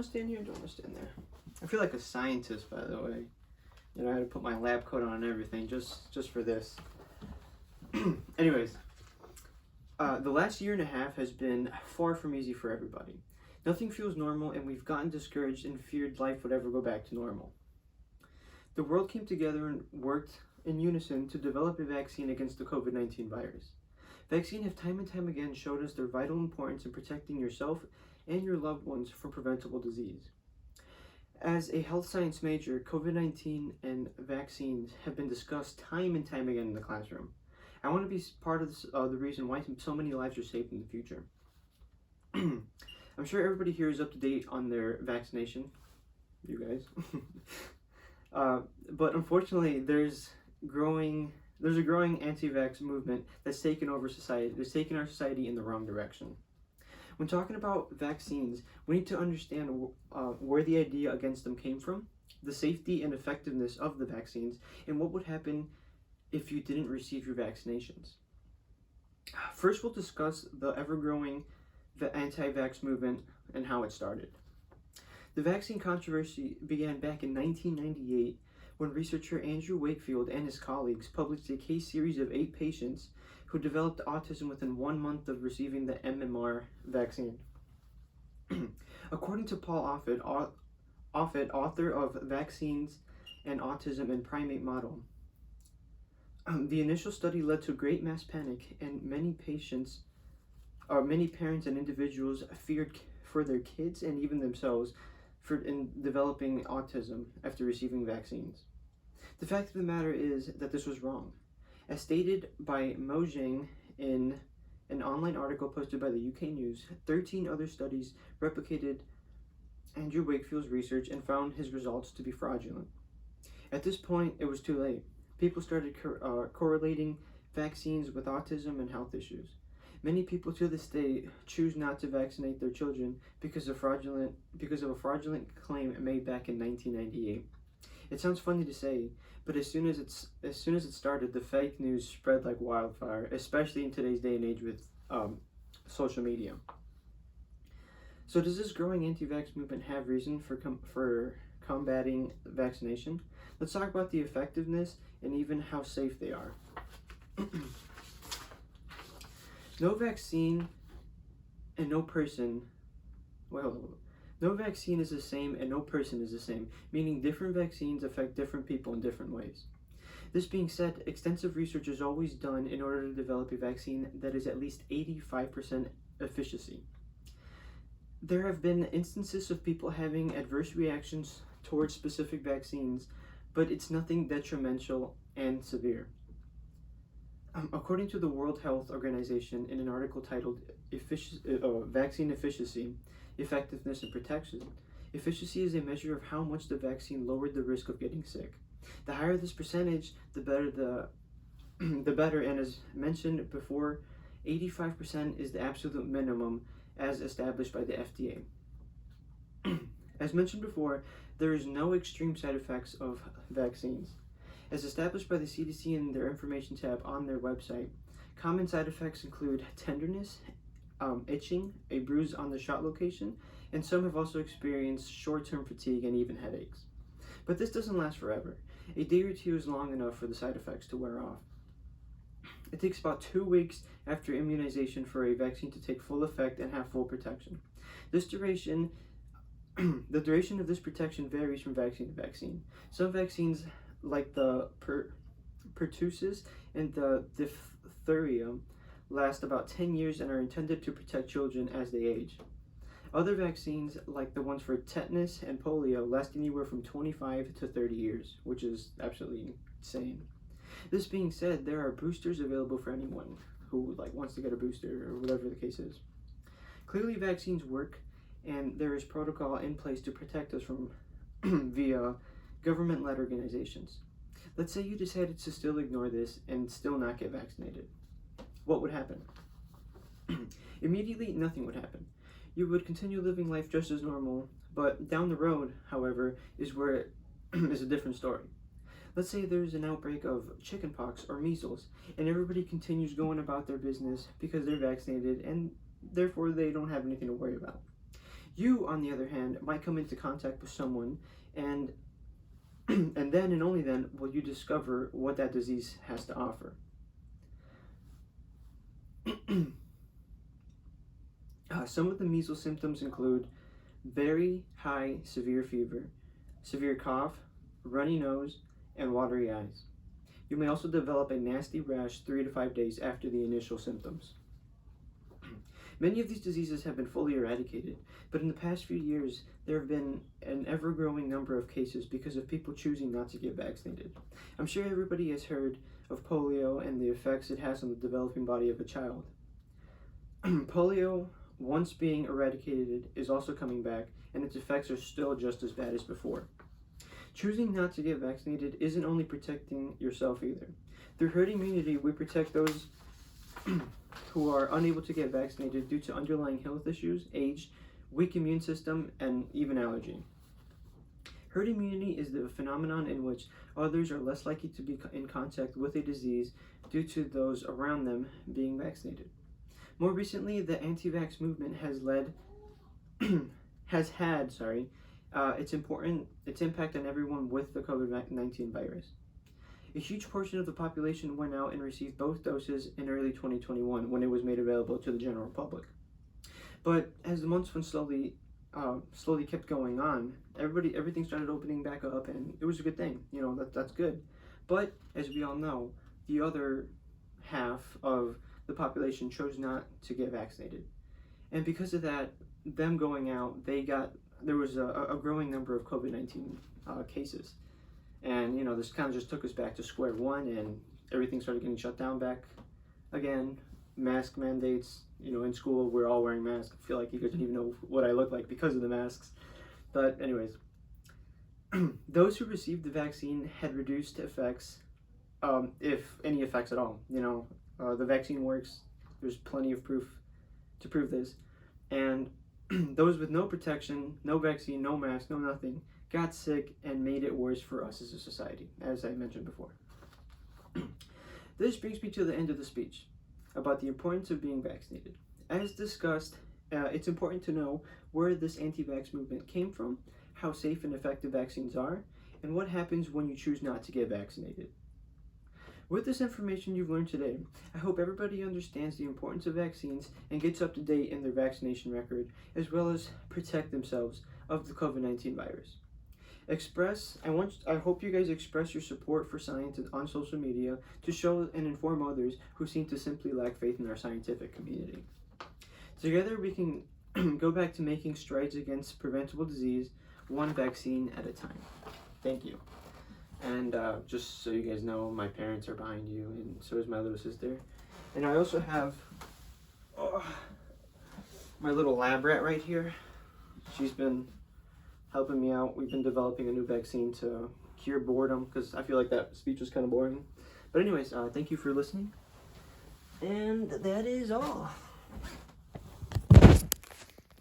to stand here? Do I want to stand there? I feel like a scientist, by the way. You know, I had to put my lab coat on and everything just for this. Anyways, the last year and a half has been far from easy for everybody. Nothing feels normal, and we've gotten discouraged and feared life would ever go back to normal. The world came together and worked in unison to develop a vaccine against the COVID-19 virus. Vaccines have time and time again showed us their vital importance in protecting yourself and your loved ones from preventable disease. As a health science major, COVID-19 and vaccines have been discussed time and time again in the classroom. I want to be part of this, the reason why so many lives are saved in the future. I'm sure everybody here is up to date on their vaccination, you guys. But unfortunately, there's a growing anti-vax movement that's taken over society. That's taken our society in the wrong direction. When talking about vaccines, we need to understand where the idea against them came from, the safety and effectiveness of the vaccines, and what would happen if you didn't receive your vaccinations. First, we'll discuss the ever-growing anti-vax movement and how it started. The vaccine controversy began back in 1998 when researcher Andrew Wakefield and his colleagues published a case series of 8 patients who developed autism within 1 month of receiving the MMR vaccine. According to Paul Offit, author of Vaccines and Autism in Primate Model, the initial study led to great mass panic, and many parents and individuals feared for their kids and even themselves in developing autism after receiving vaccines. The fact of the matter is that this was wrong. As stated by Mo Zhang in an online article posted by the UK News, 13 other studies replicated Andrew Wakefield's research and found his results to be fraudulent. At this point, it was too late. People started correlating vaccines with autism and health issues. Many people to this day choose not to vaccinate their children because of a fraudulent claim made back in 1998. It sounds funny to say, but as soon as it started, the fake news spread like wildfire, especially in today's day and age with social media. So does this growing anti-vax movement have reason for combating vaccination? Let's talk about the effectiveness and even how safe they are. No vaccine and no person, no vaccine is the same and no person is the same, meaning different vaccines affect different people in different ways. This being said, extensive research is always done in order to develop a vaccine that is at least 85% efficacy. There have been instances of people having adverse reactions towards specific vaccines, but it's nothing detrimental and severe. According to the World Health Organization, in an article titled Vaccine Efficacy, Effectiveness and Protection, efficacy is a measure of how much the vaccine lowered the risk of getting sick. The higher this percentage, the better the better, and as mentioned before, 85% is the absolute minimum as established by the FDA. As mentioned before, there is no extreme side effects of vaccines. As established by the CDC in their information tab on their website, common side effects include tenderness, itching, a bruise on the shot location, and some have also experienced short-term fatigue and even headaches. But this doesn't last forever. A day or two is long enough for the side effects to wear off. It takes about 2 weeks after immunization for a vaccine to take full effect and have full protection. The duration of this protection varies from vaccine to vaccine. Some vaccines, like the pertussis and the diphtheria, last about 10 years and are intended to protect children as they age. Other vaccines, like the ones for tetanus and polio, last anywhere from 25 to 30 years, which is absolutely insane. This being said, there are boosters available for anyone who wants to get a booster or whatever the case is. Clearly, vaccines work, and there is protocol in place to protect us from via government-led organizations. Let's say you decided to still ignore this and still not get vaccinated. What would happen? Immediately, nothing would happen. You would continue living life just as normal, but down the road, however, is a different story. Let's say there's an outbreak of chickenpox or measles, and everybody continues going about their business because they're vaccinated, and therefore they don't have anything to worry about. You, on the other hand, might come into contact with someone, and and then and only then will you discover what that disease has to offer. Some of the measles symptoms include very high severe fever, severe cough, runny nose, and watery eyes. You may also develop a nasty rash 3 to 5 days after the initial symptoms. Many of these diseases have been fully eradicated, but in the past few years, there have been an ever-growing number of cases because of people choosing not to get vaccinated. I'm sure everybody has heard of polio and the effects it has on the developing body of a child. Polio, once being eradicated, is also coming back, and its effects are still just as bad as before. Choosing not to get vaccinated isn't only protecting yourself either. Through herd immunity, we protect those who are unable to get vaccinated due to underlying health issues, age, weak immune system, and even allergy. Herd immunity is the phenomenon in which others are less likely to be in contact with a disease due to those around them being vaccinated. More recently, the anti-vax movement has had its impact on everyone with the COVID-19 virus. A huge portion of the population went out and received both doses in early 2021 when it was made available to the general public. But as the months went slowly kept going on, everything started opening back up, and it was a good thing. That's good. But as we all know, the other half of the population chose not to get vaccinated, and because of that, them going out, there was a growing number of COVID-19 cases. And, this kind of just took us back to square one, and everything started getting shut down back again. Mask mandates, in school, we're all wearing masks. I feel like you guys didn't even know what I look like because of the masks. But anyways, those who received the vaccine had reduced effects, if any effects at all. The vaccine works. There's plenty of proof to prove this. And those with no protection, no vaccine, no mask, no nothing, got sick and made it worse for us as a society, as I mentioned before. This brings me to the end of the speech about the importance of being vaccinated. As discussed, it's important to know where this anti-vax movement came from, how safe and effective vaccines are, and what happens when you choose not to get vaccinated. With this information you've learned today, I hope everybody understands the importance of vaccines and gets up to date in their vaccination record, as well as protect themselves of the COVID-19 virus. I hope you guys express your support for science on social media to show and inform others who seem to simply lack faith in our scientific community. Together we can go back to making strides against preventable disease, one vaccine at a time. Thank you. And just so you guys know, my parents are behind you, and so is my little sister. And I also have my little lab rat right here. She's been helping me out. We've been developing a new vaccine to cure boredom, because I feel like that speech was kind of boring. But anyways, thank you for listening. And that is all.